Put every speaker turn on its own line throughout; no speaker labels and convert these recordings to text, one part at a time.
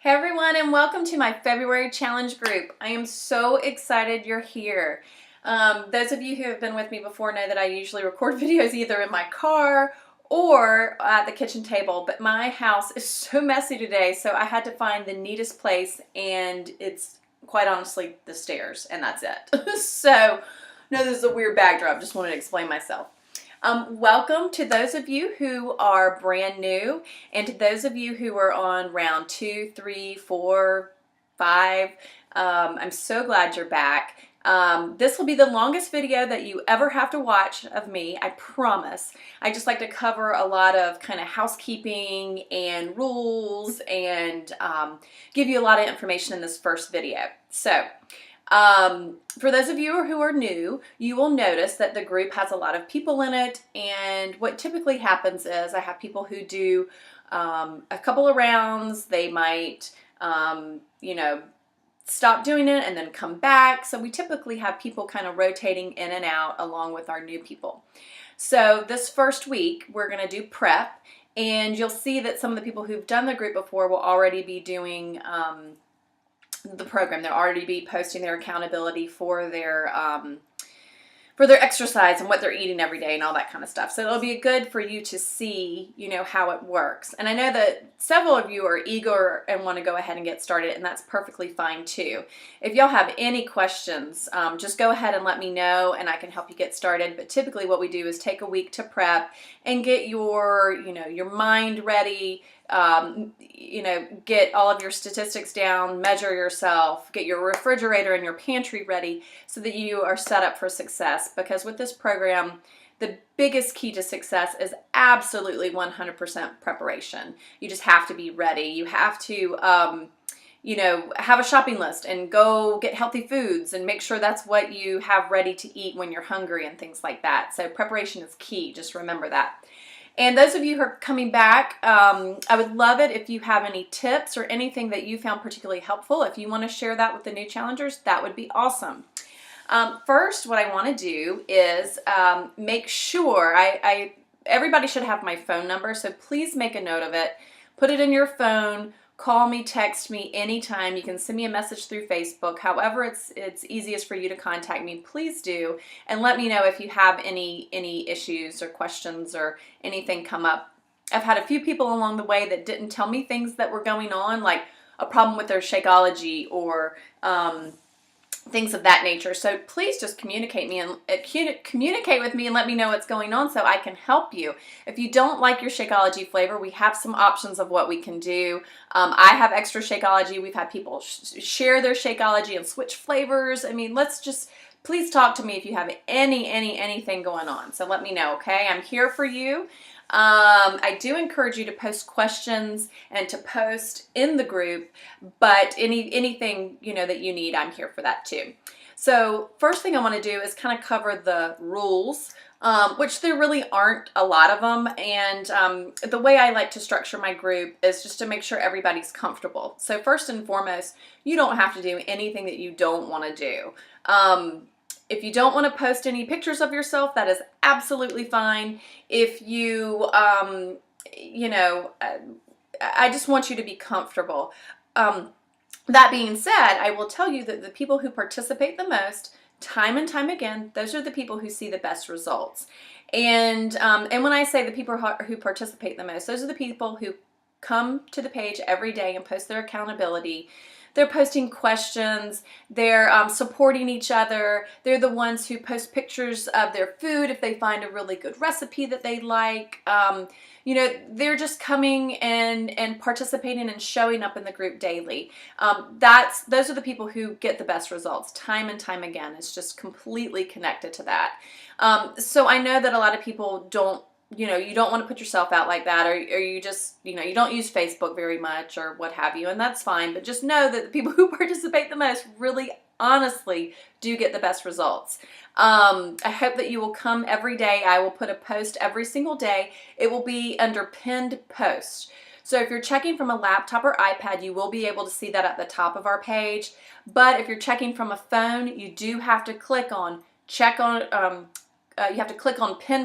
Hey everyone, and welcome to my February challenge group. I am so excited you're here. Those of you who have been with me before know that I usually record videos either in my car or at the kitchen table, but my house is so messy today, so I had to find the neatest place, and it's quite honestly the stairs, and that's it. So, no, this is a weird backdrop, just wanted to explain myself. Welcome to those of you who are brand new, and to those of you who are on round 2, 3, 4, 5. I'm so glad you're back. This will be the longest video that you ever have to watch of me, I promise. I just like to cover a lot of kind of housekeeping and rules and give you a lot of information in this first video. So, for those of you who are new, you will notice that the group has a lot of people in it, and what typically happens is I have people who do a couple of rounds. They might, stop doing it and then come back. So we typically have people kind of rotating in and out along with our new people. So this first week, we're going to do prep, and you'll see that some of the people who've done the group before will already be doing the program. They'll already be posting their accountability for their exercise and what they're eating every day and all that kind of stuff. So it'll be good for you to see, how it works. And I know that several of you are eager and want to go ahead and get started, and that's perfectly fine too. If y'all have any questions, just go ahead and let me know and I can help you get started. But typically what we do is take a week to prep and get your mind ready, get all of your statistics down, measure yourself, get your refrigerator and your pantry ready so that you are set up for success. Because with this program, the biggest key to success is absolutely 100% preparation. You just have to be ready. You have to, have a shopping list and go get healthy foods and make sure that's what you have ready to eat when you're hungry and things like that. So preparation is key. Just remember that. And those of you who are coming back, I would love it if you have any tips or anything that you found particularly helpful. If you want to share that with the new challengers, that would be awesome. First, what I want to do is make sure, everybody should have my phone number, so please make a note of it. Put it in your phone. Call me, text me anytime. You can send me a message through Facebook. However it's easiest for you to contact me, please do. And let me know if you have any issues or questions or anything come up. I've had a few people along the way that didn't tell me things that were going on, like a problem with their Shakeology or things of that nature. So please just communicate with me and let me know what's going on so I can help you. If you don't like your Shakeology flavor, we have some options of what we can do. I have extra Shakeology. We've had people share their Shakeology and switch flavors. I mean, please talk to me if you have anything going on. So let me know, okay? I'm here for you. I do encourage you to post questions and to post in the group, but anything that you need, I'm here for that too. So first thing I want to do is kind of cover the rules, which there really aren't a lot of them. And the way I like to structure my group is just to make sure everybody's comfortable. So first and foremost, you don't have to do anything that you don't want to do. If you don't want to post any pictures of yourself, that is absolutely fine. If you, I just want you to be comfortable. That being said, I will tell you that the people who participate the most, time and time again, those are the people who see the best results. And when I say the people who participate the most, those are the people who come to the page every day and post their accountability. They're posting questions, they're supporting each other, they're the ones who post pictures of their food if they find a really good recipe that they like. They're just coming and participating and showing up in the group daily. Those are the people who get the best results time and time again. It's just completely connected to that. So I know that a lot of people don't, you don't want to put yourself out like that, or you just, you don't use Facebook very much or what have you, and that's fine. But just know that the people who participate the most really honestly do get the best results. I hope that you will come every day. I will put a post every single day. It will be under pinned post. So if you're checking from a laptop or iPad, you will be able to see that at the top of our page. But if you're checking from a phone, you do have to click on pin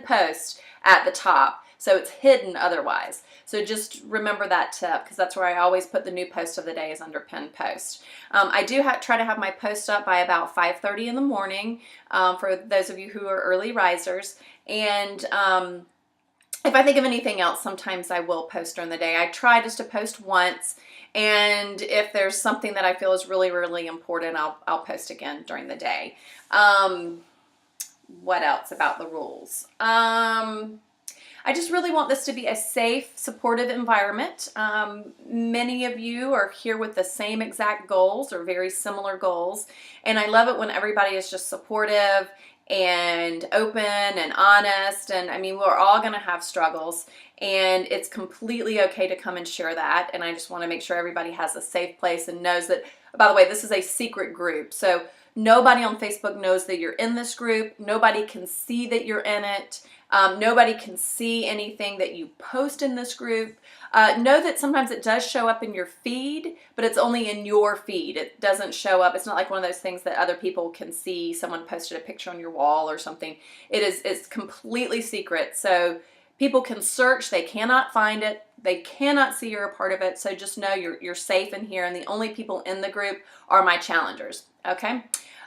post at the top. So it's hidden otherwise. So just remember that tip, because that's where I always put the new post of the day is under pinned post. I do try to have my post up by about 5:30 in the morning for those of you who are early risers. And if I think of anything else, sometimes I will post during the day. I try just to post once, and if there's something that I feel is really, really important, I'll post again during the day. What else about the rules? I just really want this to be a safe, supportive environment. Many of you are here with the same exact goals or very similar goals, and I love it when everybody is just supportive and open and honest. And I mean, we're all going to have struggles, and it's completely okay to come and share that. And I just want to make sure everybody has a safe place and knows that, by the way, this is a secret group. So nobody on Facebook knows that you're in this group. Nobody can see that you're in it. Nobody can see anything that you post in this group. Know that sometimes it does show up in your feed, but it's only in your feed. It doesn't show up. It's not like one of those things that other people can see. Someone posted a picture on your wall or something. It's completely secret. So people can search. They cannot find it. They cannot see you're a part of it. So just know you're safe in here, and the only people in the group are my challengers. Okay?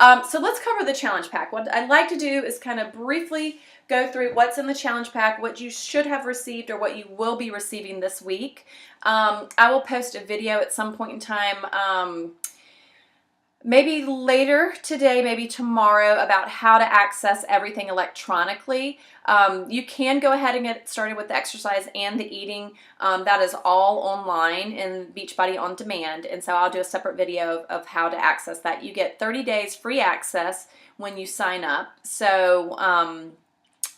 So let's cover the challenge pack. What I'd like to do is kind of briefly go through what's in the challenge pack, what you should have received or what you will be receiving this week. I will post a video at some point in time, maybe later today, maybe tomorrow, about how to access everything electronically. You can go ahead and get started with the exercise and the eating. That is all online in Beachbody On Demand, and so I'll do a separate video of how to access that. You get 30 days free access when you sign up, so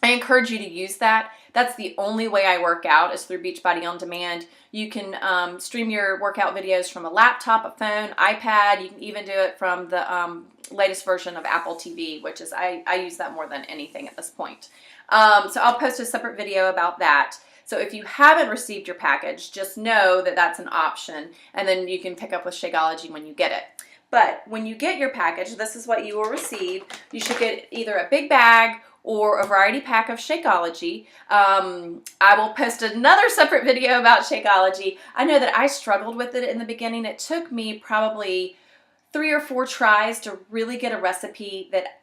I encourage you to use that. That's the only way I work out, is through Beachbody On Demand. You can stream your workout videos from a laptop, a phone, iPad. You can even do it from the latest version of Apple TV, which is, I use that more than anything at this point. So I'll post a separate video about that. So if you haven't received your package, just know that that's an option, and then you can pick up with Shakeology when you get it. But when you get your package, this is what you will receive. You should get either a big bag or a variety pack of Shakeology. I will post another separate video about Shakeology. I know that I struggled with it in the beginning. It took me probably 3 or 4 tries to really get a recipe that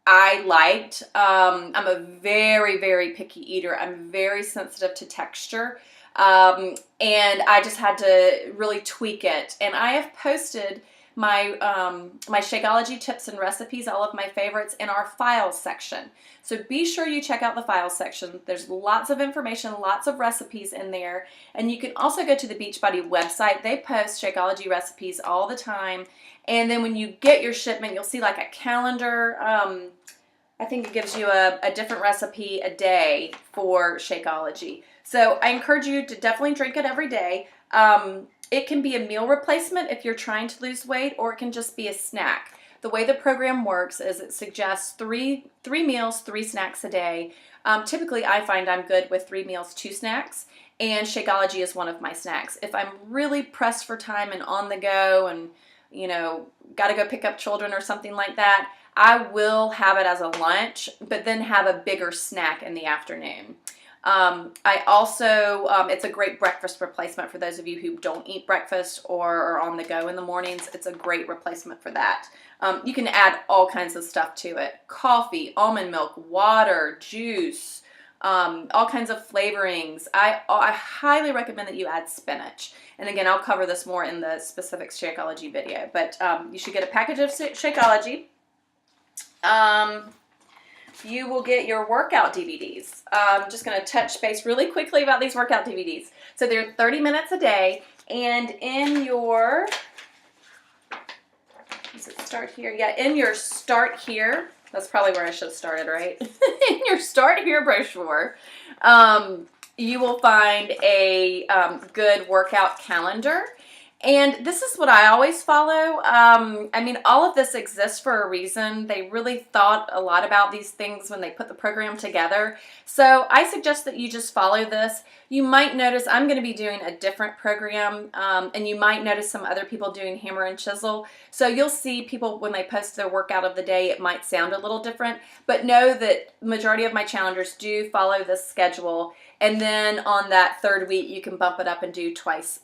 I liked. I'm a very, very picky eater. I'm very sensitive to texture. And I just had to really tweak it. And I have posted my Shakeology tips and recipes, all of my favorites, in our files section. So be sure you check out the files section. There's lots of information, lots of recipes in there. And you can also go to the Beachbody website. They post Shakeology recipes all the time. And then when you get your shipment, you'll see like a calendar. I think it gives you a different recipe a day for Shakeology. So I encourage you to definitely drink it every day. It can be a meal replacement if you're trying to lose weight, or it can just be a snack. The way the program works is it suggests three meals, 3 snacks a day. Typically, I find I'm good with 3 meals, 2 snacks, and Shakeology is one of my snacks. If I'm really pressed for time and on the go and, got to go pick up children or something like that, I will have it as a lunch, but then have a bigger snack in the afternoon. I also, it's a great breakfast replacement for those of you who don't eat breakfast or are on the go in the mornings. It's a great replacement for that. You can add all kinds of stuff to it. Coffee, almond milk, water, juice, all kinds of flavorings. I highly recommend that you add spinach. And again, I'll cover this more in the specific Shakeology video, but you should get a package of Shakeology. You will get your workout DVDs. I'm just going to touch base really quickly about these workout DVDs. So they're 30 minutes a day, and in your, does it start here? Yeah, in your Start Here, that's probably where I should have started, right? In your Start Here brochure, you will find a good workout calendar. And this is what I always follow. I mean, all of this exists for a reason. They really thought a lot about these things when they put the program together. So I suggest that you just follow this. You might notice I'm going to be doing a different program, and you might notice some other people doing hammer and chisel. So you'll see people when they post their workout of the day, it might sound a little different, but know that majority of my challengers do follow this schedule. And then on that third week, you can bump it up and do twice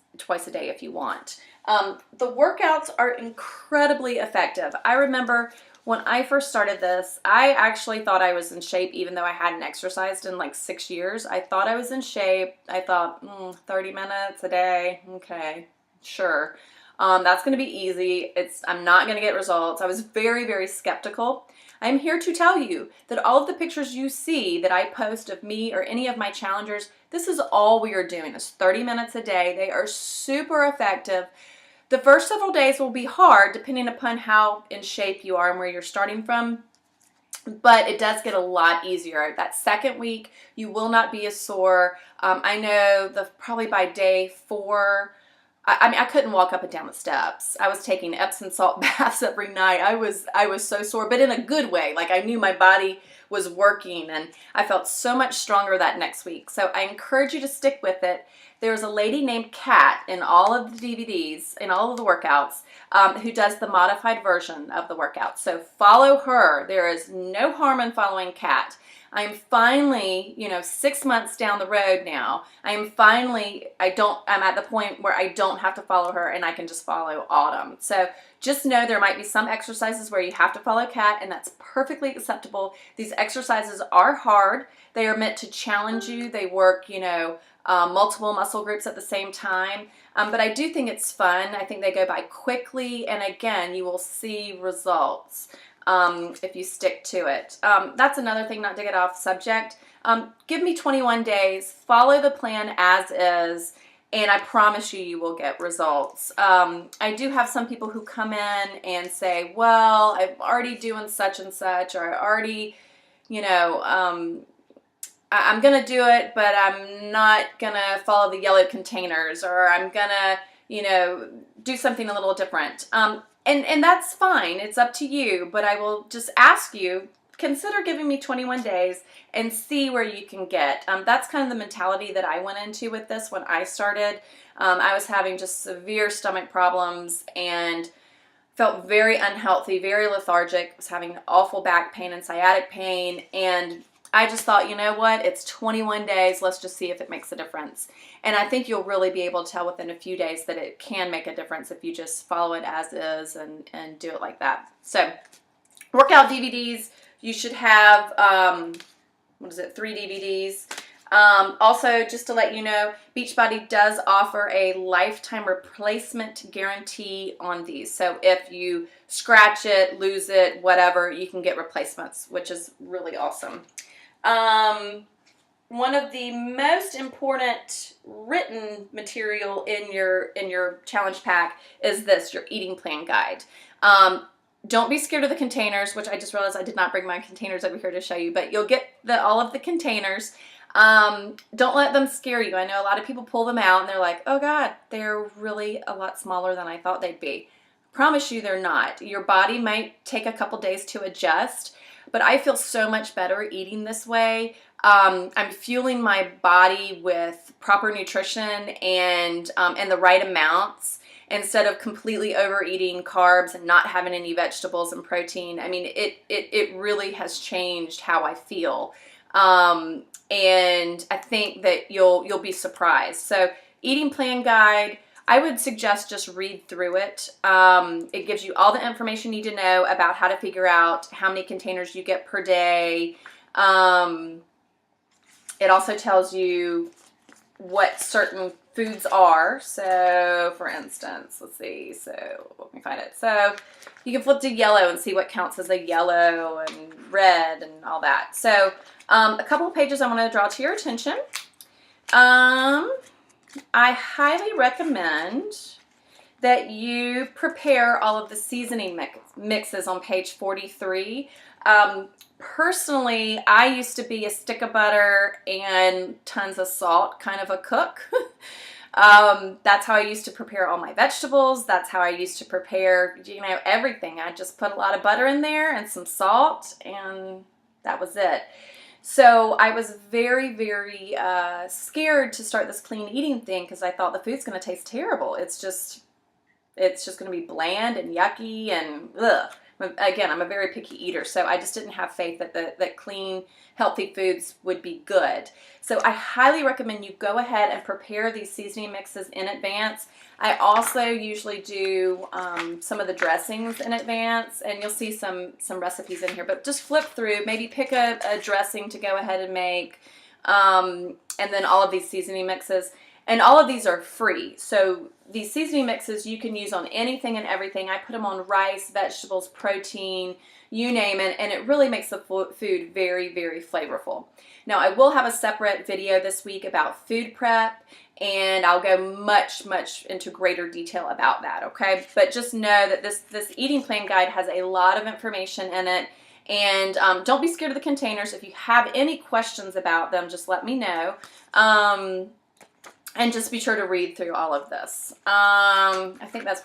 a day if you want. The workouts are incredibly effective. I remember when I first started this, I actually thought I was in shape even though I hadn't exercised in like 6 years. I thought I was in shape. I thought, 30 minutes a day, okay, sure. That's going to be easy. I'm not going to get results. I was very, very skeptical. I'm here to tell you that all of the pictures you see that I post of me or any of my challengers, this is all we are doing. It's 30 minutes a day. They are super effective. The first several days will be hard depending upon how in shape you are and where you're starting from, but it does get a lot easier. That second week, you will not be as sore. I know probably by day 4, I mean, I couldn't walk up and down the steps. I was taking Epsom salt baths every night. I was so sore, but in a good way. Like I knew my body was working, and I felt so much stronger that next week. So I encourage you to stick with it. There's a lady named Kat in all of the DVDs, in all of the workouts, who does the modified version of the workout. So follow her. There is no harm in following Kat. I'm finally, 6 months down the road now. I'm at the point where I don't have to follow her and I can just follow Autumn. So just know there might be some exercises where you have to follow Kat, and that's perfectly acceptable. These exercises are hard. They are meant to challenge you. They work, multiple muscle groups at the same time. But I do think it's fun. I think they go by quickly, and again, you will see results if you stick to it. That's another thing, not to get off subject. Give me 21 days, follow the plan as is, and I promise you will get results. I do have some people who come in and say, well, I'm already doing such and such, or I already, I'm going to do it, but I'm not going to follow the yellow containers, or I'm going to, do something a little different. And that's fine. It's up to you, but I will just ask you, consider giving me 21 days and see where you can get. That's kind of the mentality that I went into with this when I started. I was having just severe stomach problems and felt very unhealthy, very lethargic, was having awful back pain and sciatic pain, and I just thought, you know what, it's 21 days, let's just see if it makes a difference. And I think you'll really be able to tell within a few days that it can make a difference if you just follow it as is and do it like that. So, workout DVDs, you should have, 3 DVDs. Also, just to let you know, Beachbody does offer a lifetime replacement guarantee on these. So if you scratch it, lose it, whatever, you can get replacements, which is really awesome. One of the most important written material in your challenge pack is this, your eating plan guide. Don't be scared of the containers, which I just realized I did not bring my containers over here to show you, but you'll get all of the containers. Don't let them scare you. I know a lot of people pull them out and they're like, oh God, they're really a lot smaller than I thought they'd be. Promise you they're not. Your body might take a couple days to adjust, but I feel so much better eating this way. I'm fueling my body with proper nutrition and the right amounts, instead of completely overeating carbs and not having any vegetables and protein. I mean, it really has changed how I feel. And I think that you'll be surprised. So, eating plan guide, I would suggest just read through it. It gives you all the information you need to know about how to figure out how many containers you get per day. It also tells you what certain foods are. So, for instance, let's see. So, let me find it. So, you can flip to yellow and see what counts as a yellow and red and all that. So, a couple of pages I want to draw to your attention. I highly recommend that you prepare all of the seasoning mixes on page 43. Personally, I used to be a stick of butter and tons of salt kind of a cook. That's how I used to prepare all my vegetables. That's how I used to prepare, everything. I just put a lot of butter in there and some salt, and that was it. So I was very, very scared to start this clean eating thing because I thought the food's going to taste terrible. It's just going to be bland and yucky and ugh. Again, I'm a very picky eater, so I just didn't have faith that that clean, healthy foods would be good. So I highly recommend you go ahead and prepare these seasoning mixes in advance. I also usually do some of the dressings in advance, and you'll see some recipes in here, but just flip through, maybe pick a dressing to go ahead and make, and then all of these seasoning mixes. And all of these are free. So these seasoning mixes you can use on anything and everything. I put them on rice, vegetables, protein, you name it, and it really makes the food very, very flavorful. Now, I will have a separate video this week about food prep, and I'll go much, much into greater detail about that, okay? But just know that this eating plan guide has a lot of information in it, and don't be scared of the containers. If you have any questions about them, just let me know. And just be sure to read through all of this. I think that's,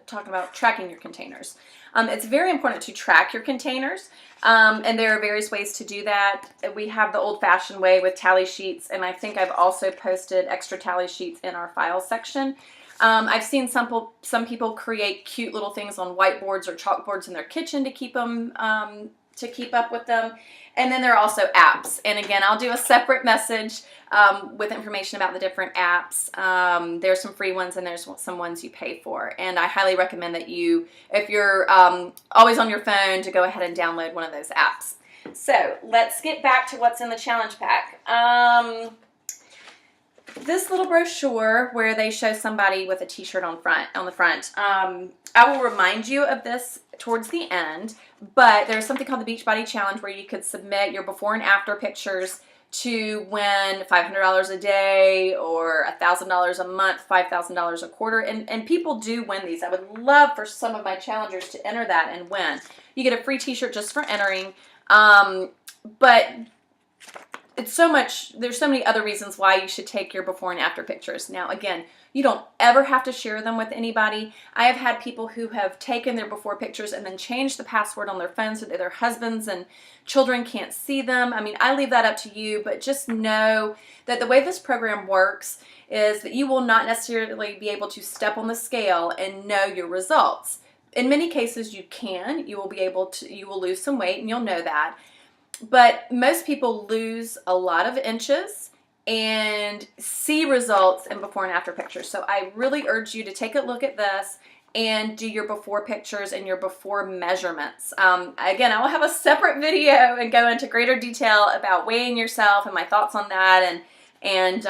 talking about tracking your containers. It's very important to track your containers, and there are various ways to do that. We have the old-fashioned way with tally sheets, and I think I've also posted extra tally sheets in our files section. I've seen some people create cute little things on whiteboards or chalkboards in their kitchen to keep them to keep up with them. And then there are also apps. And again, I'll do a separate message with information about the different apps. There's some free ones and there's some ones you pay for. And I highly recommend that you, if you're always on your phone, to go ahead and download one of those apps. So let's get back to what's in the challenge pack. This little brochure where they show somebody with a t-shirt on the front. I will remind you of this towards the end, but there's something called the Beachbody Challenge where you could submit your before and after pictures to win $500 a day or $1,000 a month, $5,000 a quarter, and people do win these. I would love for some of my challengers to enter that and win. You get a free t-shirt just for entering, but it's so much, there's so many other reasons why you should take your before and after pictures. Now, again, you don't ever have to share them with anybody. I have had people who have taken their before pictures and then changed the password on their phones so that their husbands and children can't see them. I mean, I leave that up to you, but just know that the way this program works is that you will not necessarily be able to step on the scale and know your results. In many cases, you can. You will lose some weight, and you'll know that. But most people lose a lot of inches and see results in before and after pictures. So I really urge you to take a look at this and do your before pictures and your before measurements. Again, I will have a separate video and go into greater detail about weighing yourself and my thoughts on that. And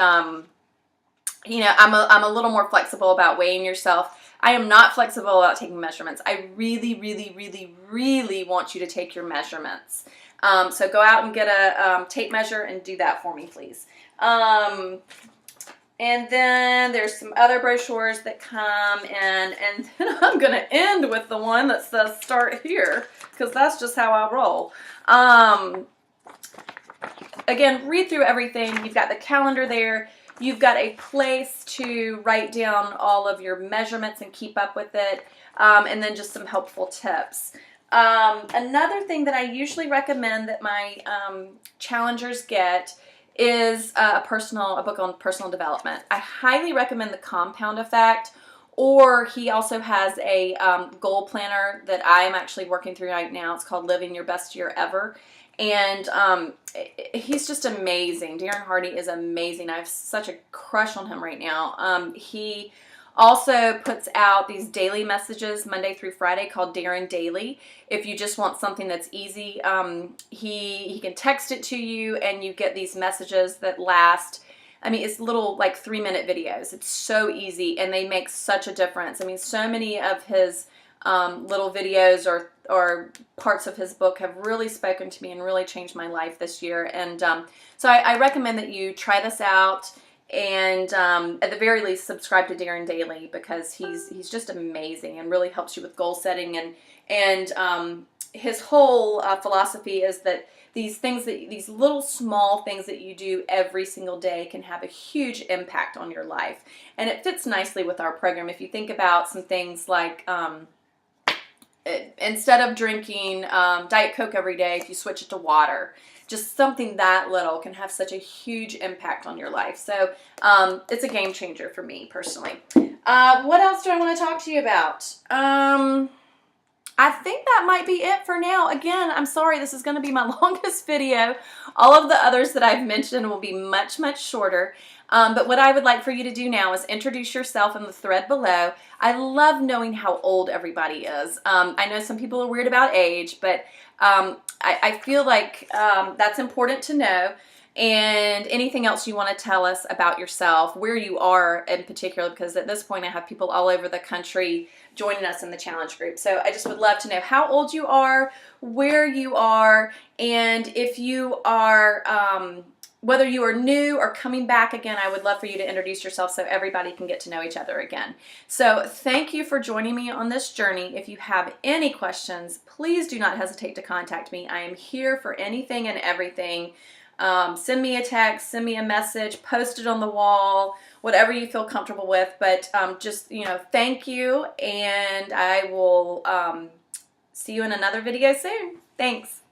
you know, I'm a little more flexible about weighing yourself. I am not flexible about taking measurements. I really, really, really, really want you to take your measurements. So go out and get a tape measure and do that for me, please. And then there's some other brochures that come in, and then I'm going to end with the one that says start here, because that's just how I roll. Again, read through everything. You've got the calendar there. You've got a place to write down all of your measurements and keep up with it, and then just some helpful tips. Another thing that I usually recommend that my challengers get is a book on personal development. I highly recommend The Compound Effect, or he also has a goal planner that I am actually working through right now. It's called Living Your Best Year Ever. And he's just amazing. Darren Hardy is amazing. I have such a crush on him right now. He also puts out these daily messages Monday through Friday called Darren Daily. If you just want something that's easy, he can text it to you and you get these messages that last, I mean, it's little like 3-minute videos. It's so easy and they make such a difference. I mean, so many of his little videos or parts of his book have really spoken to me and really changed my life this year. And so I recommend that you try this out. And at the very least, subscribe to Darren Daily, because he's just amazing and really helps you with goal setting. And his whole philosophy is that these little small things that you do every single day can have a huge impact on your life. And it fits nicely with our program. If you think about some things like instead of drinking Diet Coke every day, if you switch it to water. just something that little can have such a huge impact on your life. So it's a game changer for me personally. What else do I want to talk to you about? I think that might be it for now. Again, I'm sorry, this is going to be my longest video. All of the others that I've mentioned will be much, much shorter. But what I would like for you to do now is introduce yourself in the thread below. I love knowing how old everybody is. I know some people are weird about age, but I feel like that's important to know. And anything else you want to tell us about yourself, where you are in particular, because at this point I have people all over the country joining us in the challenge group. So I just would love to know how old you are, where you are, and if you are, whether you are new or coming back again. I would love for you to introduce yourself so everybody can get to know each other again. So thank you for joining me on this journey. If you have any questions, please do not hesitate to contact me. I am here for anything and everything. Send me a text, send me a message, post it on the wall, whatever you feel comfortable with. But just, thank you, and I will see you in another video soon. Thanks.